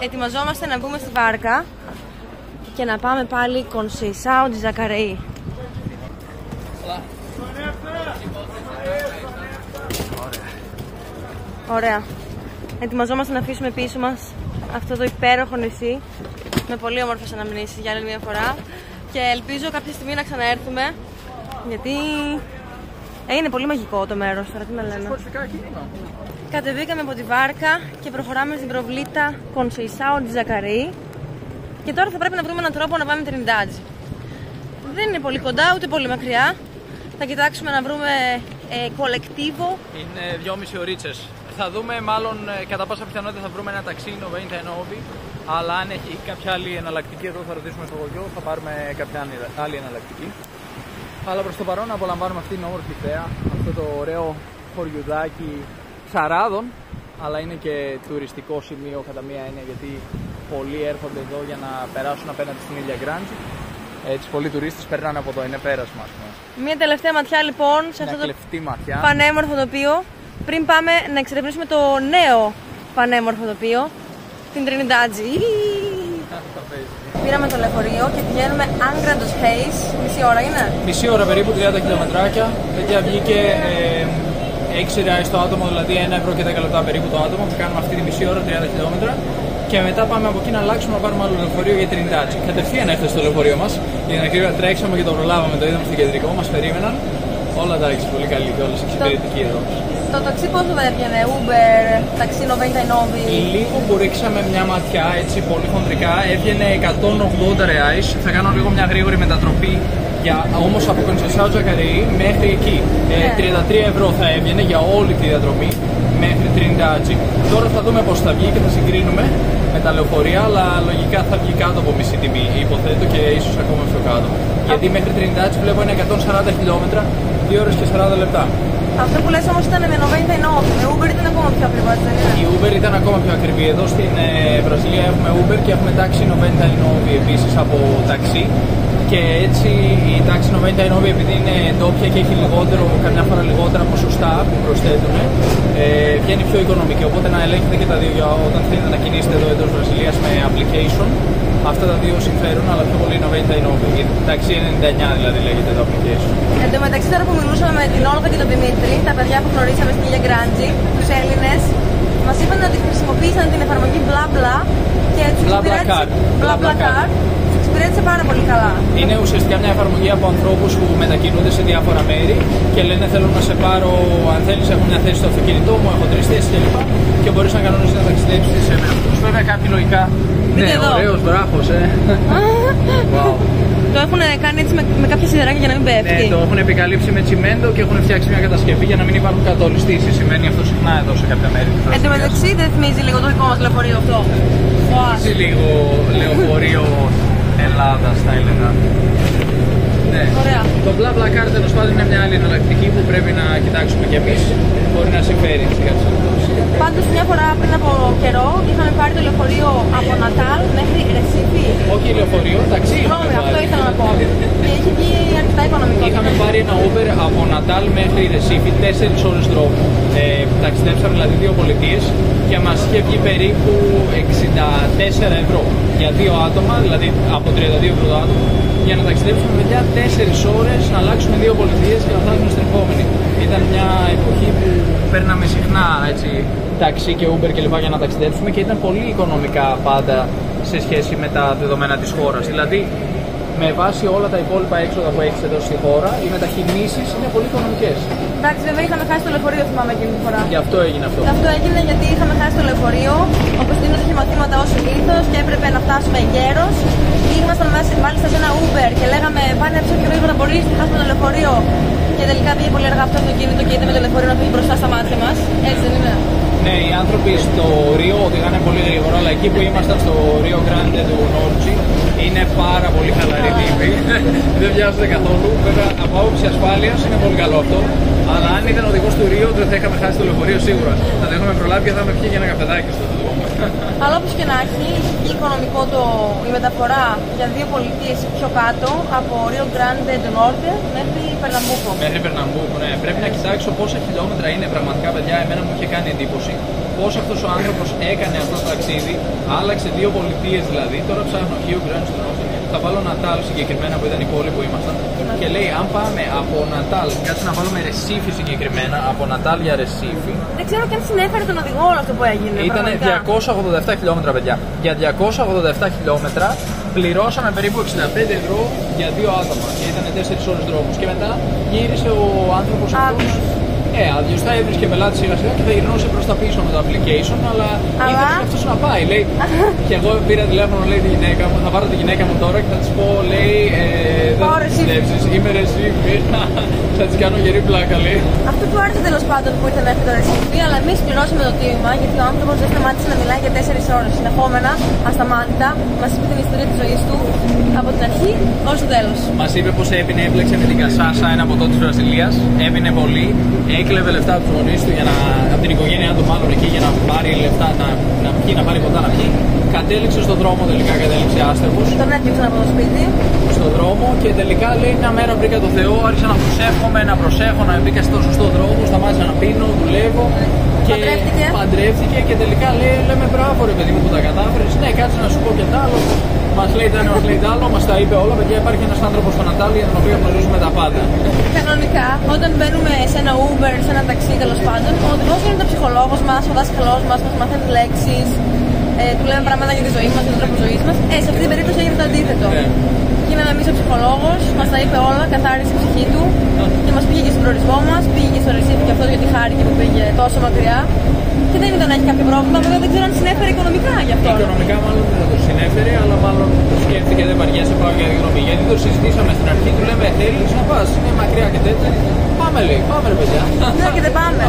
Ετοιμαζόμαστε να μπούμε στη βάρκα και να πάμε πάλι Conceição de Jacareí. Ωραία. Ετοιμαζόμαστε να αφήσουμε πίσω μας αυτό το υπέροχο νησί με πολύ όμορφες αναμνήσεις για άλλη μια φορά και ελπίζω κάποια στιγμή να ξαναέρθουμε γιατί είναι πολύ μαγικό το μέρος. Τώρα τι να λέμε. Κατεβήκαμε από τη βάρκα και προχωράμε στην προβλήτα Conceição de Jacareí και τώρα θα πρέπει να βρούμε έναν τρόπο να πάμε Trindade. Δεν είναι πολύ κοντά ούτε πολύ μακριά. Θα κοιτάξουμε να βρούμε colectivo. Είναι 2,5 ωρίτσες. Θα δούμε, μάλλον κατά πάσα πιθανότητα θα βρούμε ένα ταξί 99, αλλά αν έχει κάποια άλλη εναλλακτική εδώ θα ρωτήσουμε στο χωριό, θα πάρουμε κάποια άλλη εναλλακτική. Αλλά προς το παρόν απολαμβάνουμε αυτή την όμορφη θέα, αυτό το ωραίο χωριουδάκι ψαράδων, αλλά είναι και τουριστικό σημείο κατά μία έννοια γιατί πολλοί έρχονται εδώ για να περάσουν απέναντι στην Ilha Grande. Έτσι, πολλοί τουρίστες περνάνε από εδώ, είναι πέρασμα ας πούμε. Μία τελευταία ματιά λοιπόν σε αυτό το πανέμορφο τοπίο. Πριν πάμε να εξερευνήσουμε το νέο πανέμορφο τοπίο, την Trindade. Πήραμε το λεωφορείο και πηγαίνουμε Angra dos Reis. Μισή ώρα είναι? Μισή ώρα περίπου, 30 χιλιομετράκια. Παιδιά, βγήκε 6 reais το άτομο, δηλαδή 1 ευρώ και 10 λεπτά περίπου το άτομο. Θα κάνουμε αυτή τη μισή ώρα, 30 χιλιόμετρα. Και μετά πάμε από εκεί να αλλάξουμε να πάρουμε άλλο λεωφορείο για Trindade. Κατευθείαν έφτασε το λεωφορείο μας. Για την ακρίβεια τρέξαμε και το προλάβαμε, το είδαμε στο κεντρικό, μας περίμεναν. Όλα τα έχει πολύ καλή και όλες εξυπηρετική εδώ. Το ταξί πόσο θα έβγαινε, Uber, ταξί 99? Λίγο που ρίξαμε μια ματιά, έτσι πολύ χοντρικά, έβγαινε 180 reais. Θα κάνω λίγο μια γρήγορη μετατροπή, όμως από Conceição de Jacareí μέχρι εκεί. 33 ευρώ θα έβγαινε για όλη τη διαδρομή μέχρι Trindade. Τώρα θα δούμε πώς θα βγει και θα συγκρίνουμε με τα λεωφορεία, αλλά λογικά θα βγει κάτω από μισή τιμή, υποθέτω, και ίσως ακόμα πιο κάτω. Γιατί μέχρι Trindade βλέπω είναι 140 χιλιόμετρα, 2 ώρες και 40 λεπτά. Αυτό που λες όμως ήταν με 99, με Uber ήταν ακόμα πιο ακριβό, δεν είναι? Η Uber ήταν ακόμα πιο ακριβή. Εδώ στην Βραζιλία έχουμε Uber και έχουμε τάξη 99 επίσης από ταξί. Και έτσι η τάξη 99 επειδή είναι ντόπια και έχει λιγότερο, καμιά φορά λιγότερα ποσοστά που προσθέτουν, βγαίνει πιο οικονομική. Οπότε να ελέγχετε και τα δύο όταν θέλετε να κινήσετε εδώ εντός Βραζιλίας με application. Αυτά τα δύο συμφέρουν, αλλά πιο πολύ 99. Η τάξη 99 δηλαδή λέγεται το application. Εν τω μεταξύ, τώρα που μιλούσαμε με την Όλγα και τον Δημήτρη, τα παιδιά που γνωρίσαμε στην Ilha Grande, τους Έλληνες, μας είπαν ότι χρησιμοποίησαν την εφαρμογή BlaBla και έτσι BlaBlaCar. Εξυπηρέτησε πάρα πολύ καλά. Είναι ουσιαστικά μια εφαρμογή από ανθρώπους που μετακινούνται σε διάφορα μέρη και λένε θέλω να σε πάρω, αν θέλεις έχω μια θέση στο αυτοκίνητό μου, έχω 3 θέσεις κλπ. Και μπορείς να κανονίσεις να ταξιδέψεις με αυτούς. Βέβαια κάποιοι λογικά. Ναι, ωραίος βράχος, Wow. Το έχουν κάνει έτσι με κάποια σιδεράκια για να μην πέφτει. Ναι, το έχουν επικαλύψει με τσιμέντο και έχουν φτιάξει μια κατασκευή για να μην υπάρχουν κατολιστήσεις. Σημαίνει αυτό συχνά εδώ σε κάποια μέρη. Εν τω μεταξύ δεν θυμίζει λίγο το δικό μας λεωφορείο αυτό? Θυμίζει λίγο λεωφορείο Ελλάδας θα έλεγα. Ναι. Ωραία. Το BlaBlaCar τέλος πάντων είναι μια άλλη εναλλακτική που πρέπει να κοιτάξουμε κι εμείς. Μπορεί να συμφέρει για τις περιπτώσεις. Πάντως μια φορά πριν από καιρό είχαμε πάρει το λεωφορείο από Νατάλ μέχρι Ρεσίφι. Όχι λεωφορείο, ταξί. Συγγνώμη, αυτό ήθελα να πω. Και είχε βγει αρκετά οικονομικό. Είχαμε πάρει ένα Uber από Νατάλ μέχρι Ρεσίφι, 4 ώρες δρόμου. Ταξιδέψαμε δηλαδή 2 πολιτείες και μας είχε βγει περίπου 64 ευρώ για 2 άτομα, δηλαδή από 32 ευρώ το άτομο, για να ταξιδέψουμε παιδιά 4 ώρες, να αλλάξουμε 2 πολιτείες και να φτάσουμε στην επόμενη. Ήταν μια εποχή που παίρναμε συχνά έτσι, ταξί και Uber κλπ. Για να ταξιδέψουμε και ήταν πολύ οικονομικά πάντα σε σχέση με τα δεδομένα της χώρας. Δηλαδή, με βάση όλα τα υπόλοιπα έξοδα που έχεις εδώ στη χώρα, οι μετακινήσεις είναι πολύ οικονομικές. Εντάξει, βέβαια είχαμε χάσει το λεωφορείο, θυμάμαι εκείνη τη φορά. Γι' αυτό έγινε αυτό. Αυτό έγινε γιατί είχαμε χάσει το λεωφορείο. Ο Κωστίνος είχε μαθήματα ως συνήθως και έπρεπε να φτάσουμε εγκαίρος. Ήμασταν μάλιστα σε ένα Uber και λέγαμε πάνε πιο γρήγορα μπορείς και χάσουμε το λεωφορείο. Και τελικά πήγε πολύ αργά αυτό το αυτοκίνητο και είδαμε το λεωφορείο να φύγει μπροστά στα μάτια μας. Έτσι δεν είναι? Ναι, οι άνθρωποι στο Ρίο οδηγάνε πολύ γρήγορα, αλλά εκεί που ήμασταν στο Rio Grande do Norte είναι πάρα πολύ χαλαροί τύποι. Δεν βιάζονται καθόλου. Βέβαια, από άποψη ασφάλειας είναι πολύ καλό αυτό. Αλλά αν ήταν οδηγός του Ρίο, δεν θα είχαμε χάσει το λεωφορείο σίγουρα. Θα το είχαμε προλάβει και θα είχαμε πιει για ένα καφεδάκι στο δρόμο. Αλλά όπως και να έχει, είχε οικονομικό η μεταφορά για 2 πολιτείες πιο κάτω, από Rio Grande do Norte μέχρι Περναμπούκο. Μέχρι Περναμπούκο, ναι. Πρέπει να κοιτάξω πόσα χιλιόμετρα είναι πραγματικά, παιδιά. Εμένα μου είχε κάνει εντύπωση. πώς αυτός ο άνθρωπος έκανε αυτό το ταξίδι, άλλαξε 2 πολιτείες δηλαδή. Τώρα ψάχνω Hugh Grant στον Austin. Θα βάλω Νατάλ συγκεκριμένα που ήταν η πόλη που ήμασταν. Και λέει, αν πάμε από Νατάλ, κάτσε να βάλουμε Ρεσίφι συγκεκριμένα, από Νατάλ για Ρεσίφι. Δεν ξέρω καν συνέφερε τον οδηγό όλο αυτό που έγινε. Ήταν 287 χιλιόμετρα, παιδιά. Για 287 χιλιόμετρα πληρώσαμε περίπου 65 ευρώ για 2 άτομα. Και ήταν 4 ώρες δρόμους. Και μετά γύρισε ο άνθρωπος αυτός. Άδειος, θα έβρισκε πελάτη σιγά σιγά και θα γυρνούσε προς τα πίσω με το application, αλλά ήθελε και αυτός να πάει. Λέει, και εγώ πήρα τηλέφωνο, λέει τη γυναίκα μου, θα πάρω τη γυναίκα μου τώρα και θα της πω, λέει, δεν θα τις πιστέψεις, είμαι Ρεσίφι. Θα της κάνω γερή πλάκα, λέει. Αυτό που άρεσε τέλος πάντων που ήρθε να έρθει το Ρεσίφι, αλλά εμείς πληρώσαμε το τίμημα γιατί ο άνθρωπος δεν σταμάτησε να μιλάει για 4 ώρες συνεχόμενα, ασταμάτητα. Μας είπε την ιστορία της ζωής του από την αρχή ως το τέλος. Μας είπε πως έπινε, έπλεξε με την Κασάσα, ένα ποτό της Βραζιλίας, έπινε πολύ. Έκλεβε λεφτά από τους γονείς του, από την οικογένειά του μάλλον εκεί, για να πάρει λεφτά, να πιει, να πάρει ποτά να πιει. Κατέληξε στον δρόμο, τελικά κατέληξε άστεγος. Τον έπιαξαν από το σπίτι. Στον δρόμο και τελικά λέει μια μέρα βρήκα το Θεό, άρχισα να προσεύχομαι, να προσέχω, να μπήκα στο σωστό δρόμο, σταμάτησα να πίνω, δουλεύω. Και παντρεύτηκε και τελικά λέμε μπράβο ρε παιδί μου που τα κατάφερες. Ναι, κάτσε να σου πω και τ' άλλο. Μας λέει τ' ένα, μας λέει τ' άλλο, μας τα είπε όλα. Παιδιά, υπάρχει ένας άνθρωπος στο Νατάλ για τον οποίο γνωρίζουμε τα πάντα. Κανονικά, όταν μπαίνουμε σε ένα Uber, σε ένα ταξί τέλος πάντων, ο οδηγός είναι ο ψυχολόγος μας, ο δάσκαλός μας, μας μαθαίνει λέξεις, του λέμε πράγματα για τη ζωή μας, για τον τρόπο ζωής μας. Σε αυτή την περίπτωση έγινε το αντίθετο. Γίναμε εμείς ο ψυχολόγος, μας τα είπε όλα, καθάρισε η ψυχή του και μας πήγε και στον προορισμό μας, πήγε και στο Ρεσίφι και αυτό γιατί χάρηκε που πήγε τόσο μακριά. Και δεν ήταν να έχει κάποιο πρόβλημα, βέβαια δεν ξέρω αν συνέφερε οικονομικά γι' αυτό. Οικονομικά μάλλον δεν θα το συνέφερε, αλλά μάλλον το σκέφτηκε δεν βαριέσαι, πάω για εκδρομή. Γιατί το συζητήσαμε στην αρχή, του λέμε θέλεις να πας, είναι μακριά και τέτοια. Πάμε λέει, πάμε ρε παιδιά. Ναι, και δεν πάμε.